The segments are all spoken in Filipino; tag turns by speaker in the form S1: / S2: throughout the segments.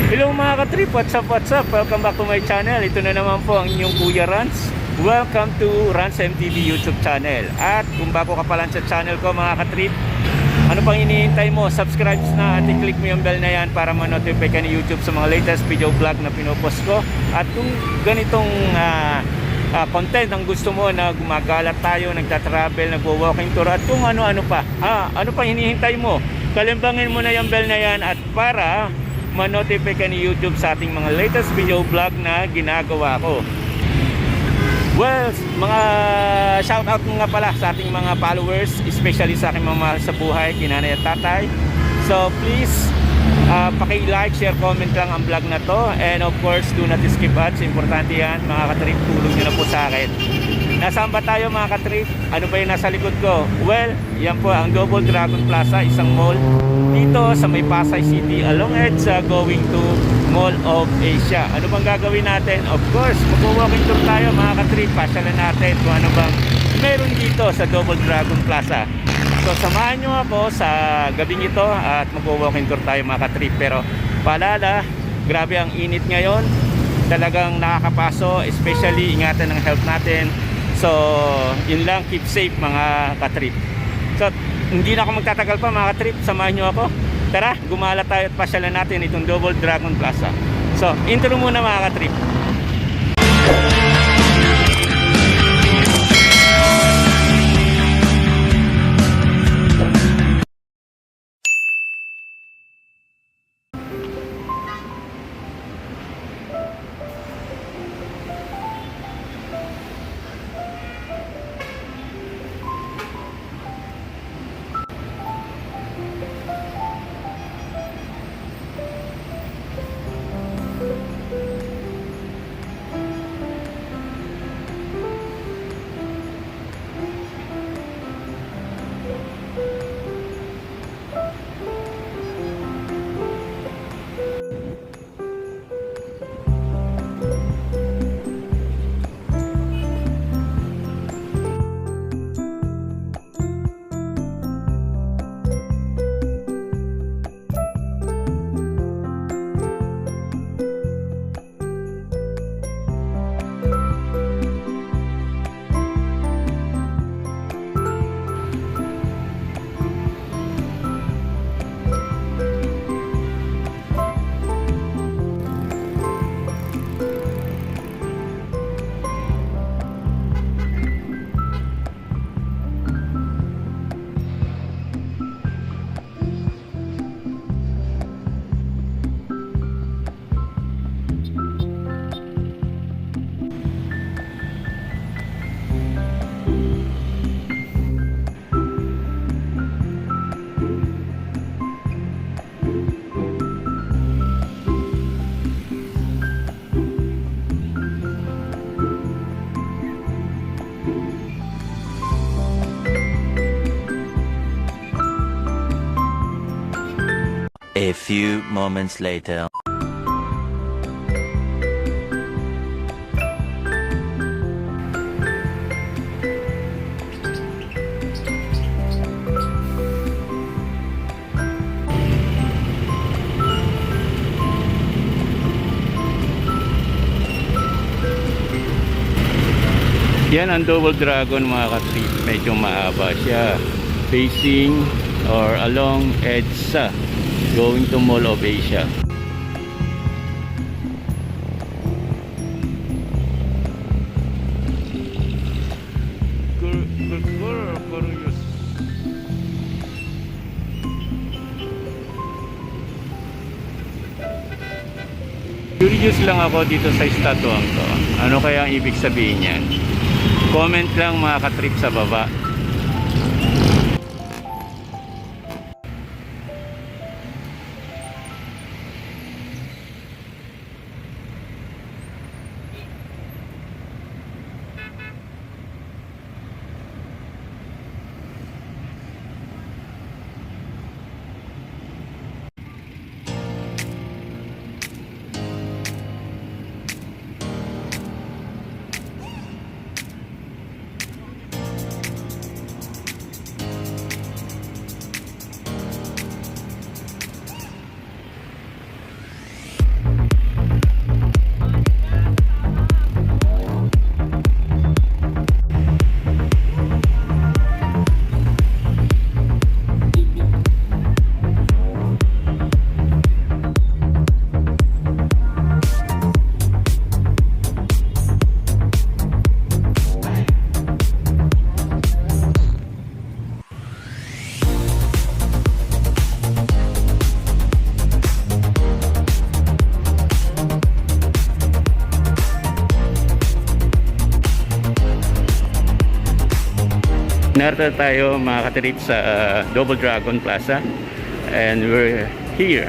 S1: Hello mga ka-trip, what's up? Welcome back to my channel. Ito na naman po ang inyong Kuya Rans. Welcome to Rans MTV YouTube channel. At kung bago ka pa lang sa channel ko mga ka-trip, ano pang hinihintay mo? Subscribe na at i-click mo yung bell na yan para ma-notify ka ni YouTube sa mga latest video vlog na pinopost ko. At kung ganitong content ang gusto mo na gumagala tayo, nagta-travel, nagwo-walking tour at kung ano-ano pa, ano pang hinihintay mo? Kalimbangin mo na yung bell na yan at para ma-notify ka ni YouTube sa ating mga latest video vlog na ginagawa ko. Well, mga shoutout nga pala sa ating mga followers, especially sa aking mga mahal sa buhay, kinanay at tatay. So please, paki-like, share, comment lang ang vlog na to. And of course, do not skip ads. Importante yan, mga ka-trip, tulong nyo na po sa akin. Nasaan ba tayo mga ka-trip? Ano ba yung nasa likod ko? Well, yan po ang Double Dragon Plaza, isang mall dito sa may Pasay City along EDSA going to Mall of Asia. Ano bang gagawin natin? Of course, mag-walking tour tayo mga ka-trip. Pasyalan natin kung ano bang meron dito sa Double Dragon Plaza. So samahan nyo ako sa gabing ito at mag-walking tour tayo mga ka-trip. Pero paalala, grabe ang init ngayon. Talagang nakakapaso, especially ingatan ng health natin. So yun lang, keep safe mga ka-trip. So hindi na ako magtatagal pa mga ka-trip, samahan nyo ako. Tara, gumala tayo at pasyalan natin itong Double Dragon Plaza. So intro muna mga ka-trip.
S2: A few moments later.
S1: Yan ang Double Dragon mga ka-trip. Medyo mahaba siya. Facing or along EDSA going to Mall of Asia. Curious lang ako dito sa estatuang to. Ano kaya ang ibig sabihin yan? Comment lang mga katrip sa baba. Narito tayo mga katrip sa Double Dragon Plaza, and we're here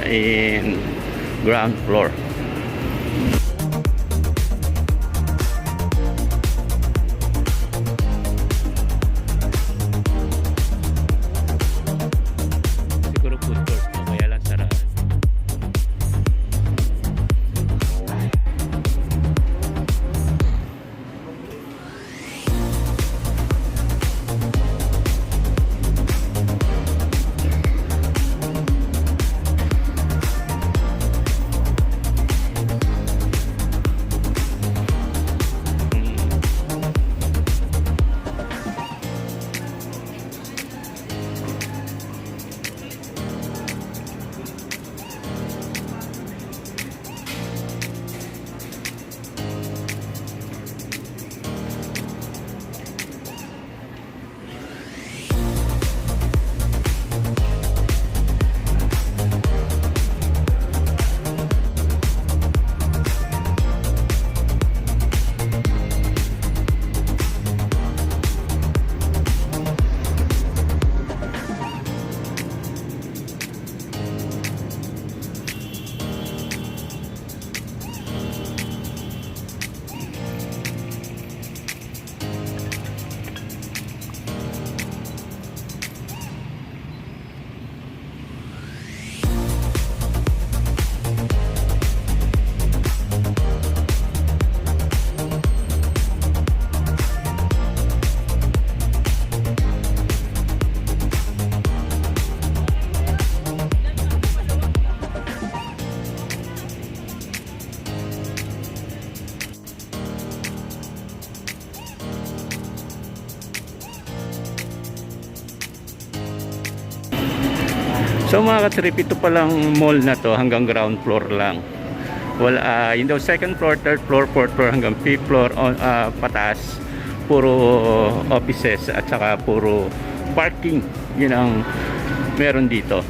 S1: in ground floor. Siguro food court to, kaya lang sarado. So mga katrip, ito palang mall na to hanggang ground floor lang. Wala, yung daw second floor, third floor, fourth floor hanggang fifth floor pataas, puro offices at saka puro parking. Yun ang meron dito.